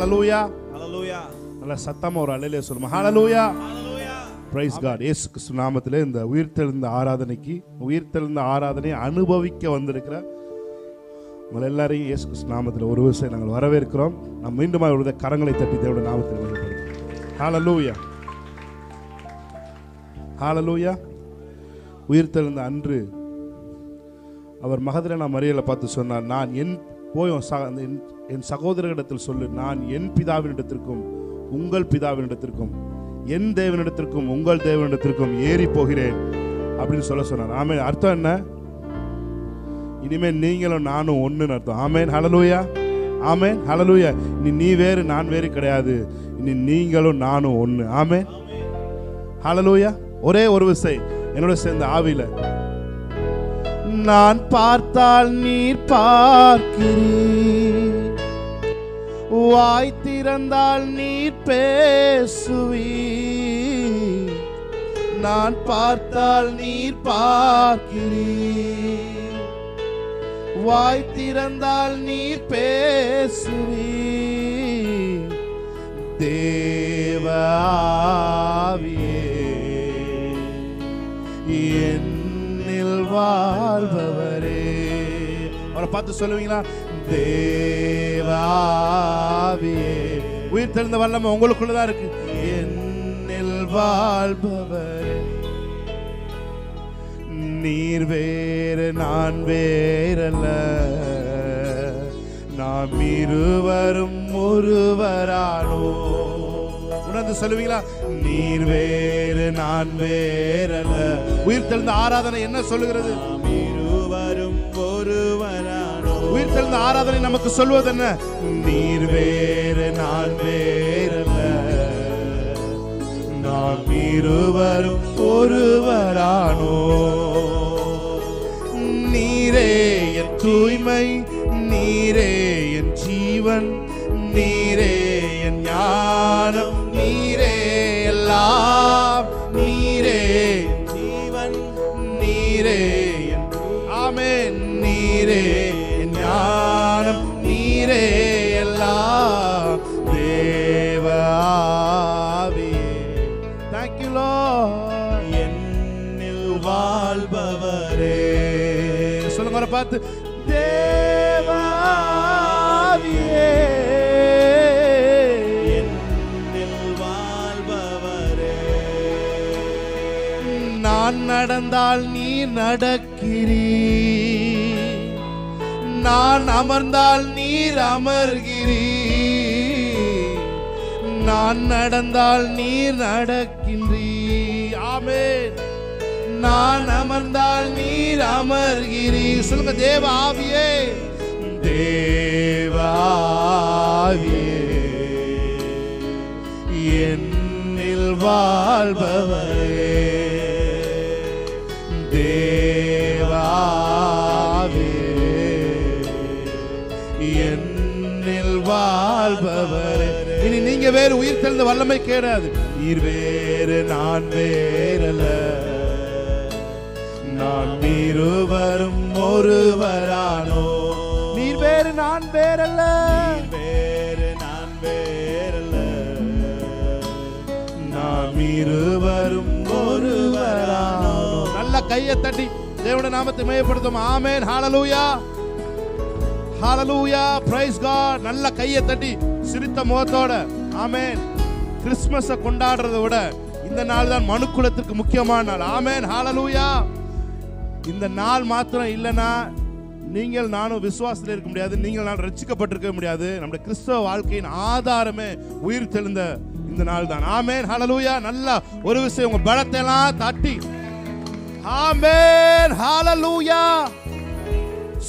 ஹalleluya. ஹalleluya. நல்ல சத்தமா ஒரு அல்லேலூயா சொல்லுங்க. ஹalleluya. ஹalleluya. Praise God. இயேசு கிறிஸ்து நாமத்திலே இந்த உயிர்த்தெழுந்த ஆராதனை அனுபவிக்க வந்திருக்கிற உங்கள் எல்லாரையும் இயேசு கிறிஸ்து நாமத்தில் ஒரு விஷயம் நாங்கள் வரவேற்கிறோம். நாம் மீண்டும் அவருடைய கரங்களை தட்டி தேவனுடைய நாமத்தில் மகிமைப்படுத்துவோம். ஹalleluya. ஹalleluya. உயிர்த்தெழுந்த அன்று அவர் மகதலேனா மரியாளை பார்த்து சொன்னார், நான் என் சகோதரரிடத்தில் சொல்லு, நான் என் பிதாவினிடத்திற்கும் உங்கள் பிதாவினிடத்திற்கும் என் தேவனிடத்திற்கும் உங்கள் தேவனிடத்திற்கும் ஏறி போகிறேன் அப்படின்னு சொன்னார். ஆமென். அர்த்தம் என்ன? இனிமேல் நீங்களும் நானும் ஒன்றுன்னு அர்த்தம். ஆமென். ஹalleluya. ஆமென். ஹalleluya. நீ வேறு நான் வேறு கிடையாது, இனி நீங்களும் நானும் ஒன்று. ஆமென். ஹalleluya. ஒரே ஒரு விசை என்னோட சேர்ந்த ஆவியில, நான் பார்த்தால் நீர் பார்க்கிறீர், வாய் திறந்தால் நீர் பேசுவீர். நான் பார்த்தால் நீர் பார்க்கிறீர், வாய் திறந்தால் நீர் பேசுவீர். தேவ ஆவியே என்னில் வாழ்பவரே. அவரை பார்த்து சொல்லுவீங்களா? தேவ ஆவியே. உயிர் தெழுந்த வல்லமை உங்களுக்குள்ளதான் இருக்கு. என்னில் வாழ்பவரே. நீர் வேறு நான் வேறல்ல, நாம் இருவரும் ஒருவரானோ. உணர்ந்து சொல்லுவீங்களா? நீர் வேறு நான் வேறல்ல. உயிர் தெழுந்த ஆராதனை என்ன சொல்லுகிறது? நாம் இருவரும் ஒருவரானோ. உயிர் தெழுந்த ஆராதனை நமக்கு சொல்வது என்ன? நீர் வேறு நான் வேறல்ல, நாம் இருவரும் ஒருவரானோ. நீரே என் தூய்மை, நீரே என் ஜீவன், நீரே என் ஞானம், நீரே எல்லாம், நீரே ஜீவன், நீரே என் ஆமென், நீரே என் ஞானம், நீரே எல்லாம். தேவ ஆவியே. Thank you Lord. என்னில் வாழ்பவரே. சொல்லுங்க அவரை பார்த்து, தேவ ஆவியே என்னில் வாழ்பவரே. நான் நடந்தால் நீ நடக்கிறீர், நான் அமர்ந்தால் நீர் அமர்கிறீர். நான் நடந்தால் நீர் நடக்கின்றீர். ஆமென். நான் அமர்ந்தால் நீர் அமர்கிறீர். சொல்லுங்க, தேவ ஆவியே. தேவ ஆவியே என்னில் வாழ்பவரே. தேவ ஆவியே என்னில் வாழ்பவரே. இனி நீங்க வேறு உயிர் தெழுந்த வல்லமை கிடையாது. நீர் வேறு நான் வேறல்ல, நாம் இருவரும் ஒருவரானோ. நீர் வேறு நான் வேறல்ல, வேறு நான் வேறல்ல, நாம் இருவரும் ஒருவரானோ. நல்ல கையை தட்டி தேவனுடைய நாமத்தை மகிமைப்படுத்தும். ஆமென். ஹalleluya. ஹalleluya. Praise God. நல்ல கையை தட்டி சிரித்த முகத்தோட ஆமென். கிறிஸ்மஸை கொண்டாடுறதை விட இந்த நாள் தான் மனுக்குலத்திற்கு முக்கியமான நாள். ஆமென். ஹalleluya. இந்த நாள் மாத்திரம் இல்லைன்னா நீங்கள் நானும் விசுவாசத்தில் இருக்க முடியாது, நீங்கள் நான் ரட்சிக்கப்பட்டிருக்க முடியாது. நம்முடைய கிறிஸ்தவ வாழ்க்கையின் ஆதாரமே உயிர் தெழுந்த இந்த நாள் தான். ஆமென். ஹalleluya. நல்ல ஒரு விஷயம், உங்க பலத்தை எல்லாம் தட்டி ஆமென். ஹalleluya.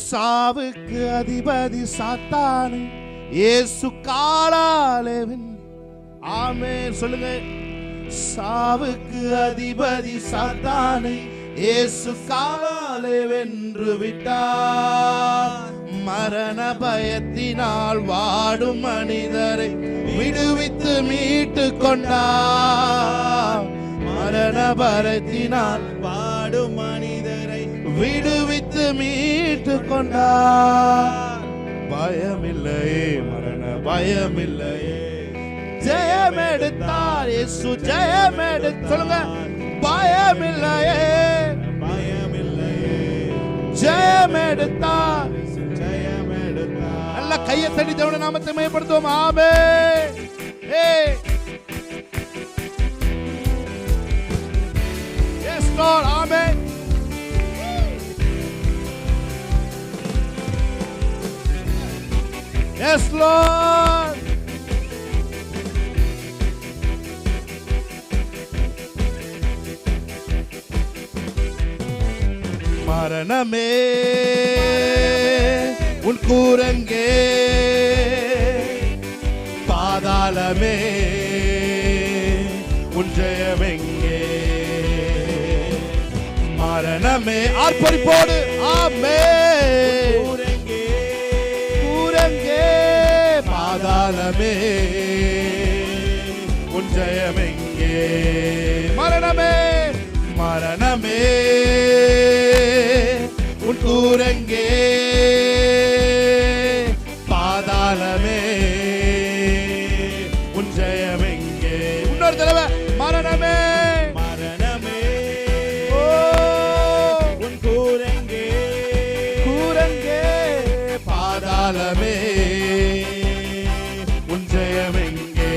சாவுக்கு அதிபதி சாத்தானை இயேசு காலாலே. ஆமென். சொல்லுங்க, சாவுக்கு அதிபதி சாத்தானை இயேசு காலாலே வென்று விட்டார். மரண பயத்தினால் வாடும் மனிதரை விடுவித்து மீட்டு கொண்டார். மரண பயத்தினால் வாடும் மனிதரை விடுவித்து மீட்டு கொண்டார். பயமில்லையே, மரண பயமில்லையே. ஜெயம் எடுத்தார் இயேசு, ஜெயம் எடுத்து சொல்லுங்க, பயமில்லையே, பயமில்லையே. ஜெயம் எடுத்தார், ஜெயம் எடுத்தார். நல்ல கையை தட்டி தேவனுடைய நாமத்தை மகிமைப்படுத்துவோம். ஆமென். Yes Lord, amen. Yes Lord. மரணமே உன் கூரங்கே, பாதாளமே உன் ஜெயமெங்கே. மரணமே ஆர்ப்பரிப்போடு ஆமென். கூரங்கே, கூரங்கே, பாதாளமே உன் ஜெயமெங்கே. மரணமே, மரணமே உன் கூரங்கே, பாதாளமே உன் ஜெயமெங்கே. இன்னொரு தடவை, மரணமே, மரணமே ஓ உன் கூரங்கே, கூரங்கே, பாதாளமே உன் ஜெயமெங்கே.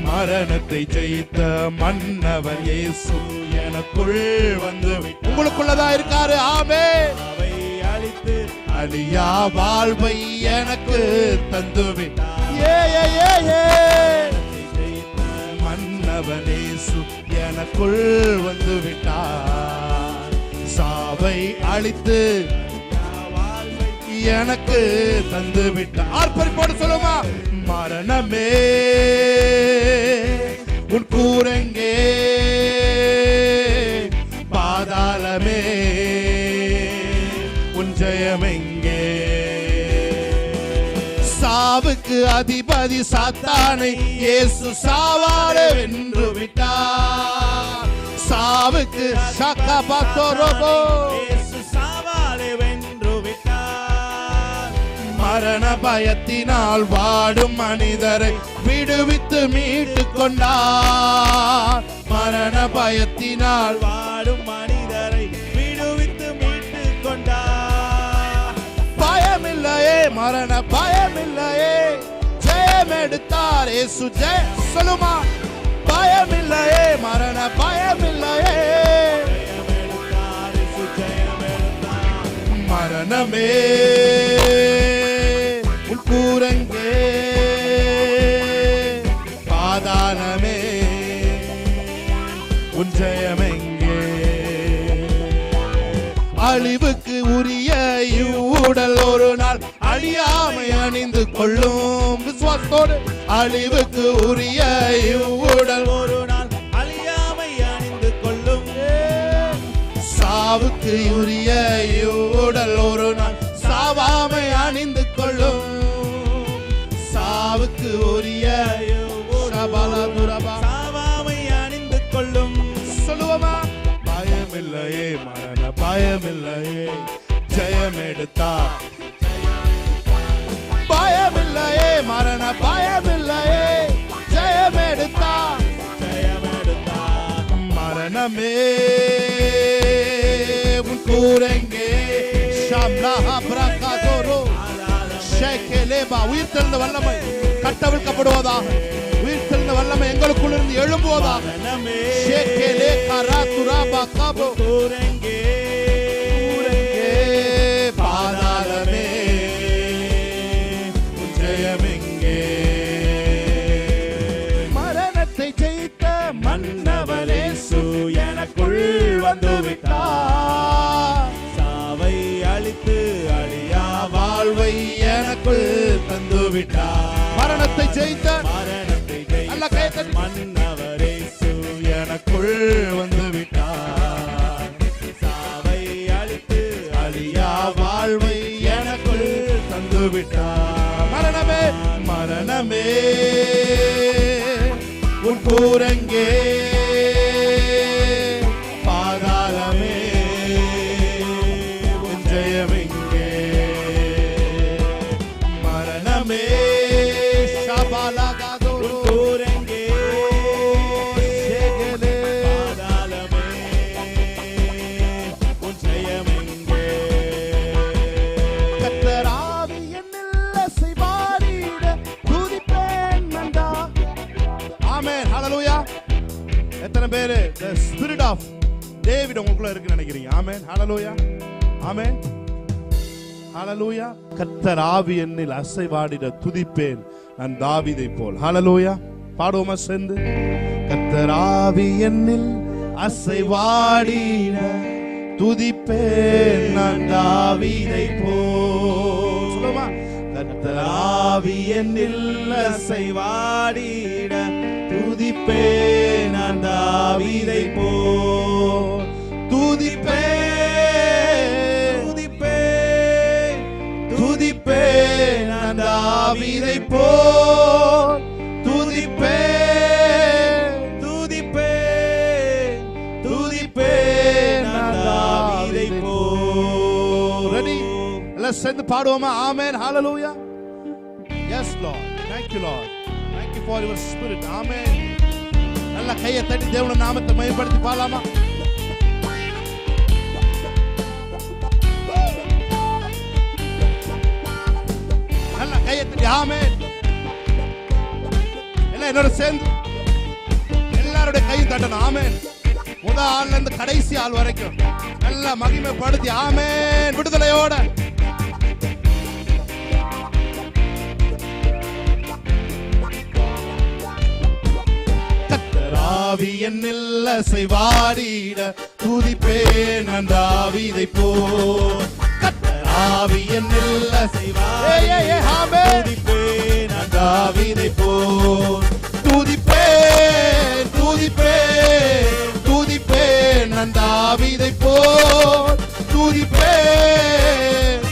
மரணத்தை ஜெயித்த மன்னவர் இயேசு எனக்குள் வந்து உங்களுக்குள்ளதா இருக்காரு. ஆமென். அவை அழித்து அழியா வாழ்வை எனக்கு தந்துவிட்டார். மன்னவர் இயேசு எனக்குள் வந்து விட்டார். சாவை அழித்து எனக்கு தந்து விட்டார். ஆர்ப்பரிப்போடு சொல்லுமா, மரணமே உன் கூரங்கே, பாதாளமே உன் ஜெயமெங்கே. சாவுக்கு அதிபதி சாத்தானை இயேசு சாவாலே வென்று விட்டார். சாவுக்கு சக்கபத்தோரோபோ இயேசு சாவாலே வென்று விட்டார். மரண பயத்தினால் வாடும் மனிதரை விடுவித்து மீட்டு கொண்டார். மரண பயத்தினால் வாடும் மனிதரை விடுவித்து மீட்டு கொண்டார். பயமில்லையே, மரண பயமில்லையே, ஜெயம் எடுத்தார் இயேசு. ஜெய சொல்லுமா, பயமில்லையே, மரண பயமில்லையே, மரணமே உன் கூரங்கே, பாதாளமே உன் ஜெயமெங்கே. அழிவுக்கு உரிய இவ்வுடல் ஒரு நாள் அழியாமை அணிந்து கொள்ளும். விசுவாசத்தோடு, அழிவுக்கு உரிய இவ்வுடல் ஒரு நாள் அழியாமை அணிந்து கொள்ளும். சாவுக்கு உரிய இவ்வுடல் ஒரு நாள் சாவாமை அணிந்து கொள்ளும். சாவுக்கு உரிய சாவாமை அணிந்து கொள்ளும். சொல்லுவோமா, பயமில்லையே, மரண பயமில்லையே, ஜெயம் எடுத்தார். பயமில்லையே, மரண பயமில்லையே, ஜெயம் எடுத்தார். ஜெயம் எடுத்தார். மரணமே உன் கூரங்கே, ஷம்லஹா பிரகாதோரோ ஷேகேலேபா. உயிர் தெழுந்த வல்லமை கட்டவிழ்க்கப்படுவதாக, உயிர் தெழுந்த வல்லமை எங்களுக்குள் இருந்து எழும்புவதாக. ஷேகேலே கராதுராபா காபோ கூரங்கே, கூரங்கே, பாதாளமே உன் ஜெயமெங்கே. மரணத்தை ஜெயித்த மன்னவர் இயேசு எனக்குள் வந்து விட்டார். சாவை அழித்து அழியா வாழ்வை எனக்குள் தந்து விட்டார். மரணத்தை ஜெயித்த, மரணத்தை ஜெயித்த மன்னவர் இயேசு எனக்குள் வந்து விட்டார். சாவை அழித்து அழியா வாழ்வை எனக்குள் தந்து விட்டார். மரணமே, மரணமே உன் கூரங்கே, பாதாளமே உன் ஜெயமெங்கே. மரண டேவிட் உங்களுக்குள்ள இருக்குன்னு நினைக்கிறீங்க. ஆமென், ஹalleluya, ஆமென், ஹalleluya. கர்த்தர் ஆவி என்னில் அசைவாடிட துதிப்பேன் நான் தாவீதை போல். ஹalleluya. பாடுவோமா சேர்ந்து? கர்த்தர் ஆவி என்னில் அசைவாடிட துதிப்பேன் நான் தாவீதை போல். சொல்லுமா? கர்த்தர் ஆவி என்னில் அசைவாடிட துதிப்பேன் நான் தாவீதை போல். துதிப்பேன் துதிப்பேன் துதிப்பேன் நான் தாவீதை போல். துதிப்பேன் துதிப்பேன் துதிப்பேன் நான் தாவீதை போல். ரெடி? எல்லாம் சேர்ந்து பாடுவோமா? ஆமென், ஹalleluya. Yes Lord, thank you Lord, thank you for your spirit. ஆமென். நல்ல கையை தட்டி தேவனுடைய நாமத்தை மகிமைப்படுத்தி பாடலாமா? நல்ல கையை தட்டி ஆமென். எல்லாம் என்னோட சேர்ந்து எல்லாருடைய கையும் தட்டணும். ஆமென். முதல் ஆள்ல இருந்து கடைசி ஆள் வரைக்கும் நல்ல மகிமைப்படுத்தி ஆமென். விடுதலையோட ஆவி என்னில் அசைவாடிட துதிப்பேன் நான் தாவீதை போல். கர்த்தர் ஆவி என்னில் அசைவாடிட துதிப்பேன் நான் தாவீதை போல். துதிப்பேன் துதிப்பேன் துதிப்பேன் நான் தாவீதை போல். துதிப்பேன்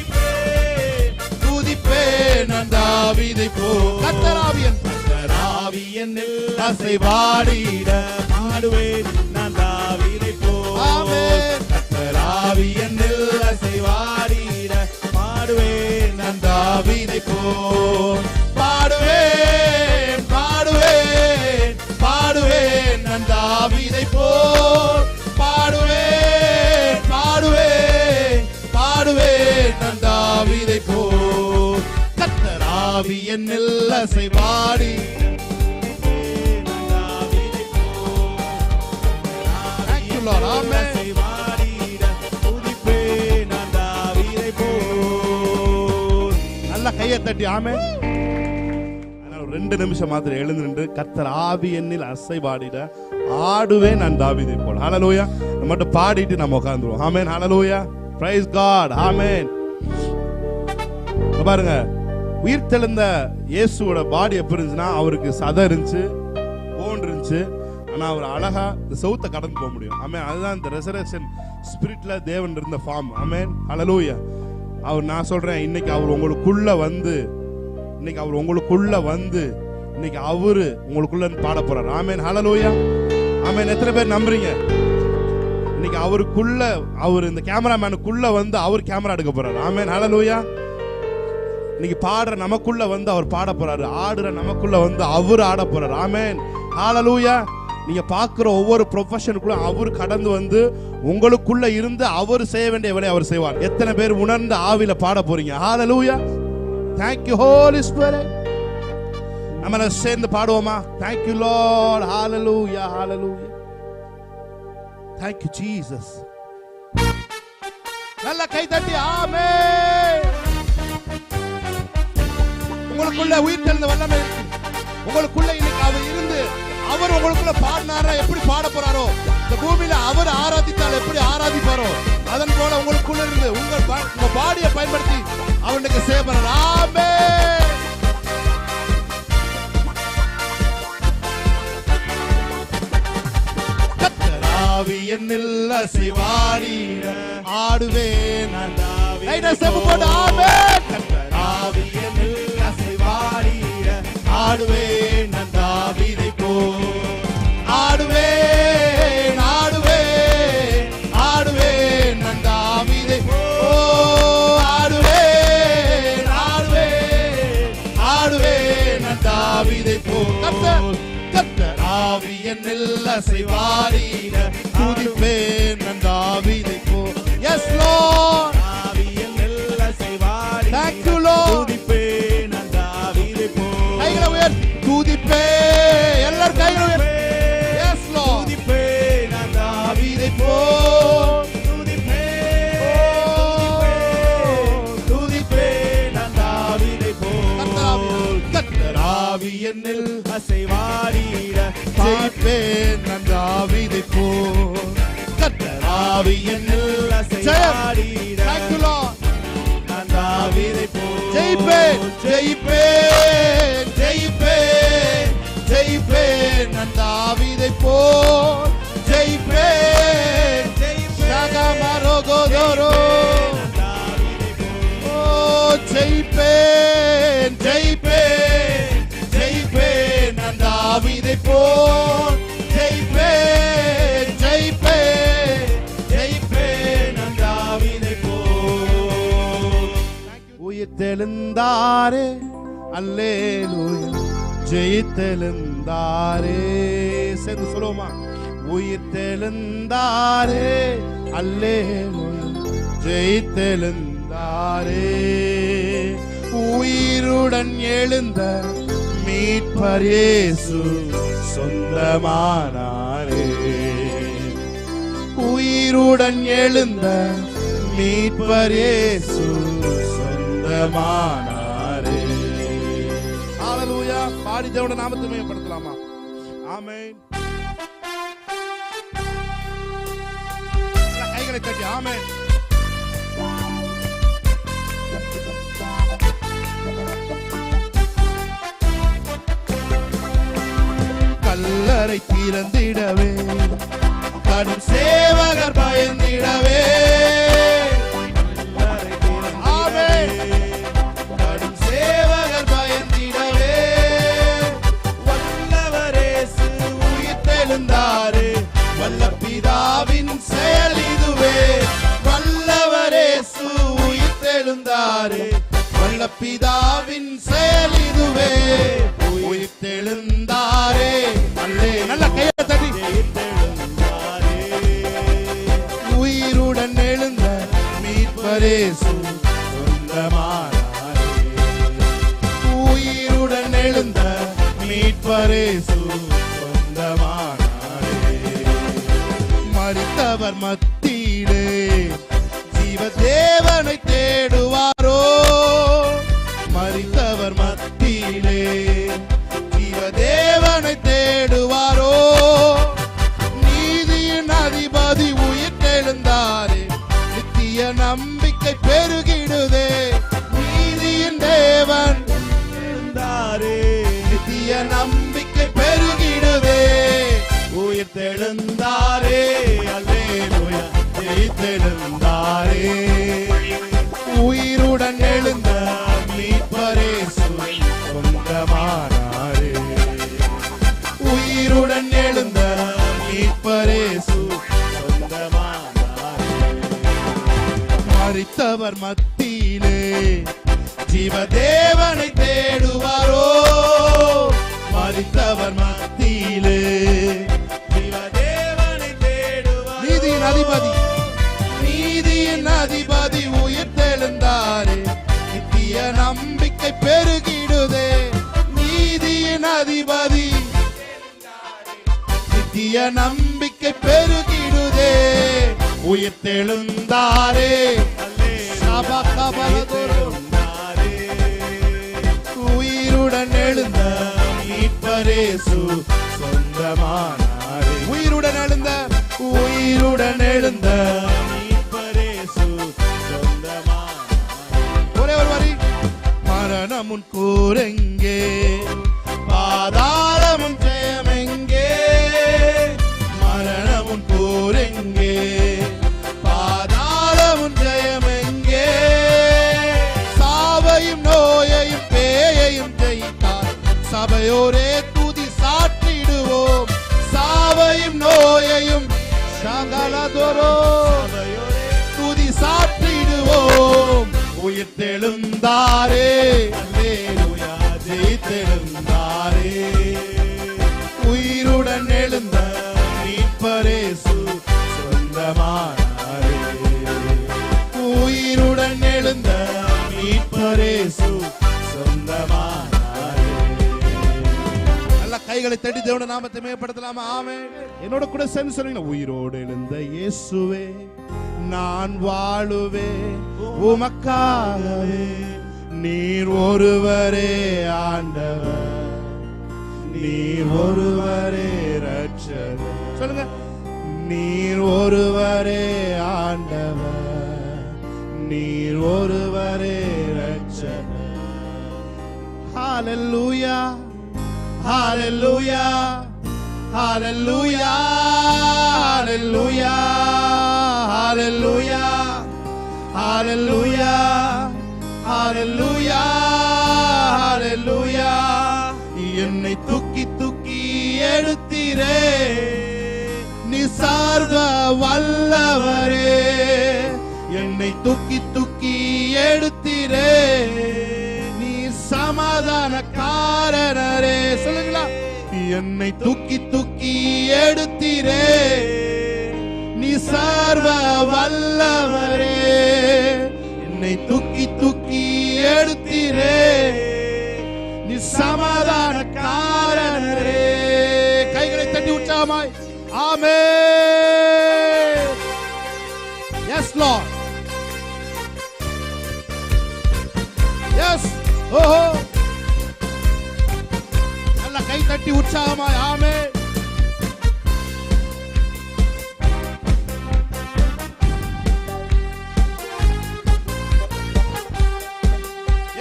துதிப்பேன் நான் தாவீதை போல். கர்த்தர் ஆவி என்னில் அசைவாடிட பாடுவேன் நான் தாவீதை போல். ஆமென். கர்த்தர் ஆவி என்னில் அசைவாடிட பாடுவேன் நான் தாவீதை போல். பாடுவேன் பாடுவேன் பாடுவேன் நான் தாவீதை போல். பாடுவேன் பாடுவேன் பாடுவேன் நான் தாவீதை போல். கர்த்தர் ஆவி என்னில் அசைவாடி நல்ல கையை தட்டி ஆமென். 2 நிமிஷம் மாத்திரம் எழுந்து நின்று கர்த்தர் ஆவி என்னில் அசைவாடிட ஆடுவேன் நான் தாவீதை போல். ஹalleluya. நம்ம மட்டும் பாடிட்டு நம்ம உட்கார்ந்துருவோம். ஆமென், ஹalleluya, praise God, ஆமென். பாருங்க, உயிர்த்தெழுந்த இயேசுவோட பாடி எப்படி இருந்துச்சுன்னா அவருக்கு சதை இருந்துச்சு, போன் இருந்துச்சு. ஆனா அவர் அழகா இந்த சவுத்தை கடந்து போக முடியும். ஆமென். அதுதான் இந்த ரெசரக்ஷன் ஸ்பிரிட்ல தேவன் இருந்த ஃபார்ம். ஆமென், ஹalleluya. அவர் நான் சொல்றேன் இன்னைக்கு அவர் உங்களுக்குள்ள வந்து இன்னைக்கு அவரு உங்களுக்குள்ள பாட போறார். ஆமென், ஹalleluya, ஆமென். எத்தனை பேர் நம்புறீங்க? இன்னைக்கு அவருக்குள்ள அவர் இந்த கேமராமேனுக்குள்ள வந்து அவர் கேமரா எடுக்க போறாரு. ஆமென், ஹalleluya. இன்னைக்கு பாடுற நமக்குள்ள வந்து அவர் பாட போறாரு. ஆடுற நமக்குள்ள வந்து அவர் ஆட போறாரு. ஆமென், ஹalleluya. நீங்க பார்க்குற ஒவ்வொரு ப்ரொஃபஷனுக்குள்ள அவர் கடந்து வந்து உங்களுக்குள்ள இருந்து அவர் செய்ய வேண்டிய வேலையை அவர் செய்வார். எத்தனை பேர் உணர்ந்த ஆவியில பாட போறீங்க? ஹalleluya. Thank you Holy Spirit. நம்ம சேர்ந்து பாடுவோமா? Thank you Lord. Hallelujah, hallelujah. Thank you Jesus. நல்ல கை தட்டி ஆமென். உங்களுக்குள்ள உயிர்த்தெழுந்த வல்லமை இருக்கு. உங்களுக்குள்ள இன்னைக்கு அவர் இருந்து அவர் உங்களுக்குள்ள பாடினாரா எப்படி பாட போறாரோ, இந்த பூமியில அவர் ஆராதித்தால் எப்படி ஆராதிப்பாரோ அதன் போல உங்களுக்குள்ள இருந்து உங்க பாடியை பயன்படுத்தி அவனுக்கு செய்ய போறார். ஆமென். கர்த்தர் ஆவி என்னில் அசைவாடிட ஆடுவேன் நான் தாவீதை போல். ஆமென். கர்த்தர் ஆவி என்னில் அசைவாடிட ஆடுவேன் நான் தாவீதை போல். ஆடுவேன் ஆடுவேன் ஆடுவேன் நான் தாவீதை போல். ஆடுவேன் ஆடுவேன் ஆடுவேன் நான் தாவீதை போல். கர்த்தர் ஆவி என்னில் அசைவாடிட துதிப்பேன் நான் தாவீதை போல். Yes Lord. ஆவி என்னில் அசைவாடிட Thank you Lord. துதிப்பேன் நான் தாவீதை போல். கைகளை உயர்த்தி துதிப்பேன். எல்லாரும் கைகளை உயர்த்தி. Yes Lord. துதிப்பேன் நான் தாவீதை போல். ஆவி என்னில் அசையாடிட Thank you Lord. நான் தாவீதைப் போல் ஜெயிப்பேன் ஜெயிப்பேன் ஜெயிப்பேன் ஜெயிப்பேன் நான் தாவீதைப் போல் ஜெயிப்பேன் ஷகமரோகோதோரோ ஓ ஜெயிப்பேன் ஜெயிப்பேன் ஜெயிப்பேன் நான் தாவீதைப் போல் ஜெயிப்பேன் ஜெயிப்பேன் ஜெயிப்பேன் நான் தாவீதைப் போல் உயிர்த்தெழுந்தாரே அல்லேலூயா ஜெயித்தெழுந்தாரே சேர்ந்து சொல்லுவோமா உயிர்த்தெழுந்தாரே அல்லேலூயா ஜெயித்தெழுந்தாரே உயிருடன் எழுந்த மீட்பர் இயேசு சொந்தமானாரே உயிருடன் எழுந்த மீட்பர் இயேசு சொந்தமானாரே ஹalleluya பாடி தேவனுடைய நாமத்தை மகிமைப்படுத்தலாமா ஆமென் கைகளை தட்டி ஆமென் கல்லறை திறந்திடவே கடும் சேவகர் பயந்திடவே ஆமென் கடும் சேவகர் பயந்திடவே வல்லவர் இயேசு உயிர்த்தெழுந்தாரே வல்ல பிதாவின் செயல் இதுவே வல்லவர் இயேசு உயிர்த்தெழுந்தாரே வல்ல பிதாவின் செயல் இதுவே உயிர்த்தெழுந்தாரே அல்லே நல்ல கையை தட்டி உயிருடன் எழுந்த மீட்பர் இயேசு சொந்தமானாரே உயிருடன் எழுந்த மீட்பர் இயேசு சொந்தமானாரே மரித்தவர் மத்தியிலே ஜீவ தேவனை தேடுவாரோ மரித்தவர் மத்தியிலே ஜீவ தேவனை தேடுவாரோ நீதியின் அதிபதி உயிர்த்தெழுந்தாரே நித்திய நம்பிக்கை பெருகிடுதே நீதியின் தேவன் எழுந்தாரே நித்திய நம்பிக்கை பெருகிடுதே உயிர்த்தெழுந்தாரே அல்லேலூயா ஜெயித்தெழுந்தாரே உயிருடன் எழுந்த மீட்பர் இயேசு சொந்தமானாரே உயிருடன் எழுந்த மீட்பர் இயேசு சொந்தமானாரே மரித்தவர் மத்தியிலே ஜீவ தேவனை தேடுவாரோ மரித்தவர் மத்தியிலே ஜீவ தேவனை தேடுவாரோ நீதியின் அதிபதி நீதியின் அதிபதி உயிர்த்தெழுந்தாரே நித்திய நம்பிக்கை பெருகிடுதே நீதியின் அதிபதி நித்திய நம்பிக்கை பெருகிடுதே உயிர்த்தெழுந்தாரே உயிருடன் எழுந்த மீட்பர் இயேசு சொந்தமானாரே உயிருடன் எழுந்த மீட்பர் இயேசு சொந்தமானாரே ஒரே ஒரு வரி மரணமுன் கூரெங்கே பாதாளமும் ஜெயமெங்கே மரணமுன் கூரெங்கே பாதாளமும் ஜெயமெங்கே சாவையும் நோயையும் பேயையும் ஜெயித்தார் சபையோரே துதி சாற்றிடுவோம் சாவையும் நோயையும் சகலதொரோ துதி சாற்றிடுவோம் உயிர்த்தெழுந்தாரே அல்லேலூயா ஜெயித்தெழுந்தாரே உயிருடன் எழுந்த மீட்பர் இயேசு சொந்தமானாரே உயிருடன் எழுந்த மீட்பர் இயேசு சொந்தமானாரே நல்ல கைகளை தட்டி தேவனுடைய நாமத்தை மேம்படுத்தலாமா ஆமென் என்னோட கூட சேர்ந்து சொல்லுங்க உயிரோடு எழுந்த இயேசுவே நான் வாழுவே உமக்காகவே நீர் ஒருவரே ஆண்டவர் நீர் ஒருவரே ரட்சகர் சொல்லுங்க நீர் ஒருவரே ஆண்டவர், நீர் ஒருவரே இரட்சகர். ஹalleluya ஹalleluya ஹalleluya ஹalleluya ஹalleluya ஹalleluya ஹalleluya ஹalleluya. என்னை தூக்கி தூக்கி எடுத்தீரே, நீ சர்வ வல்லவரே. என்னை தூக்கி தூக்கி எடுத்தீரே, நீ சமாதானக்காரரே. சொல்லுங்களா? என்னை தூக்கி தூக்கி எடுத்தீரே, நீ சர்வ வல்லவரே. என்னை தூக்கி தூக்கி எடுத்தீரே, நீ சமாதானக்காரரே. கைகளை தட்டி உற்சாகமாய் ஆமென். S Lord, S. ஓஹோ, நல்ல கை தட்டி உற்சாகமாய் ஆமென்.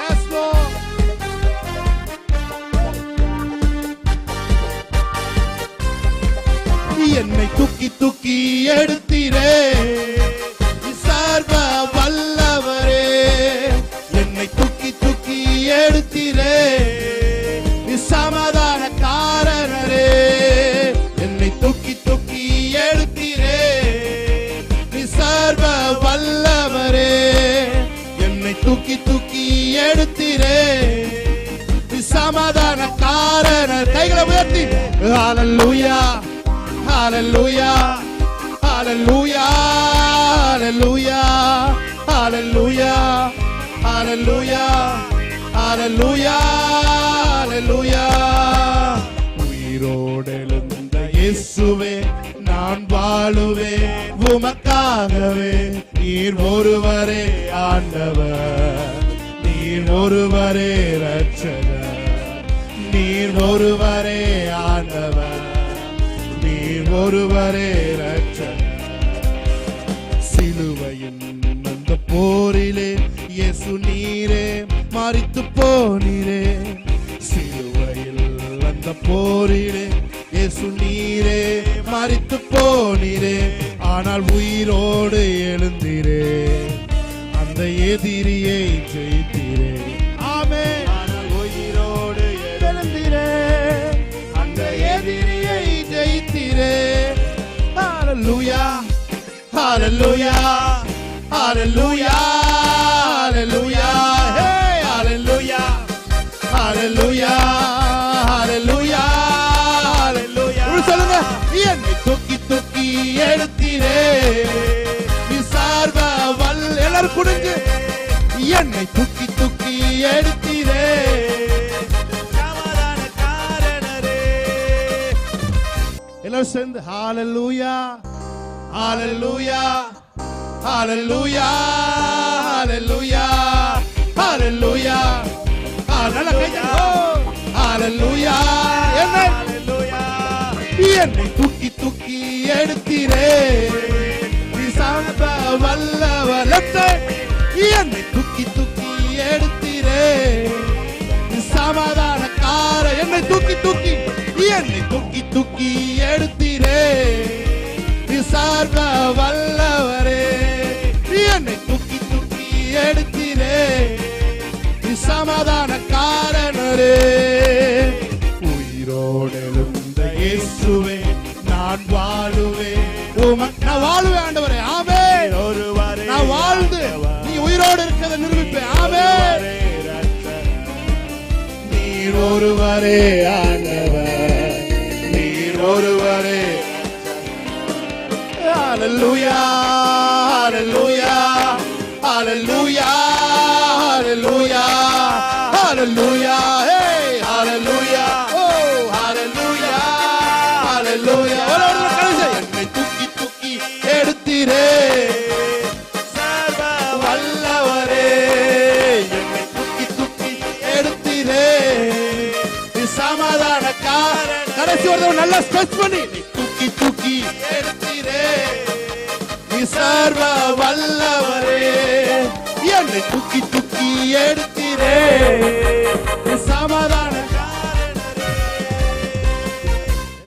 S Lord. என்னை தூக்கி தூக்கி எடுத்தீரே, சர்வ வல்லவரே. என்னை தூக்கி தூக்கி எடுத்தீரே, சமாதானக்காரரே. என்னை தூக்கி தூக்கி எடுத்தீரே, சர்வ வல்லவரே. என்னை தூக்கி தூக்கி எடுத்தீரே, சமாதானக்காரர். கைகளை உயர்த்தி ஹalleluya ஹalleluya ஹalleluya ஹalleluya ஹalleluya ஹalleluya ஹalleluya ஹalleluya. உயிரோடு எழுந்த இயேசுவே, நான் வாழுவேன் உமக்காகவே. நீர் ஒருவரே ஆண்டவர், நீர் ஒருவரே இரட்சகர். நீர் ஒருவரே ஆண்டவர், நீர் ஒருவரே இரட்சகர். சிலுவையின் அந்த போரிலே இயேசு நீரே மரித்து போனீரே. சிலுவையில் அந்த போரிலே இயேசு நீரே மரித்து போனீரே. ஆனால் உயிரோடு எழுந்தீரே, அந்த எதிரியை ஜெயித்தீரே. ஆமென். ஆனால் உயிரோடு எழுந்தீரே, அந்த எதிரியை ஜெயித்தீரே. ஹalleluya ஹalleluya ஹalleluya ஹalleluya. ஹே ஹalleluya ஹalleluya ஹalleluya ஹalleluya. சொல்லுங்க. என்னை தூக்கி தூக்கி எடுத்தீரே, நீ சர்வ வல்ல. எல்லாரும் குனிஞ்சு என்னை தூக்கி தூக்கி எடுத்தீரே, சமாதானக்காரரே. எல்லாரும் சேர்ந்து ஹalleluya ஹalleluya ஹalleluya ஹalleluya ஹalleluya. நல்ல கையை ஹalleluya. என்னை தூக்கி தூக்கி எடுத்தீரே, நீ சர்வ வல்லவர். என்னை தூக்கி தூக்கி எடுத்தீரே, நீ சமாதானக்கார. என்னை தூக்கி தூக்கி என்னை தூக்கி தூக்கி எடுத்தீரே, நீ சர்வ வல்லவரே. என்னை தூக்கி தூக்கி எடுத்தீரே, நீ சமாதானக்காரனரே. உயிரோடு எழுந்த இயேசுவே, நான் வாழுவேன் உமக்கு. நான் வாழுவேன் ஆண்டவரே. ஆமென். நான் வாழ்ந்து நீ உயிரோடு இருக்கிறதை நிரூபிப்பேன். ஆமென். நீர் ஒருவரே ஆண்டவர், நீர் ஒருவரே. ஹalleluya ஹalleluya ஹalleluya ஹalleluya ஹalleluya. ஹே ஹalleluya. ஓ ஹalleluya ஹalleluya. என்னை தூக்கி தூக்கி எடுத்தீரே, சர்வ வல்லவரே. என்னை தூக்கி தூக்கி எடுத்தீரே, சமாதானக்காரன். கடைசி ஒரு நல்ல ஸ்ட்ரெச் பண்ணி தூக்கி தூக்கி எடுத்தீரே, நீ சர்வ வல்லவரே. என்னை தூக்கி தூக்கி எடுத்தீரே, நீ சமாதான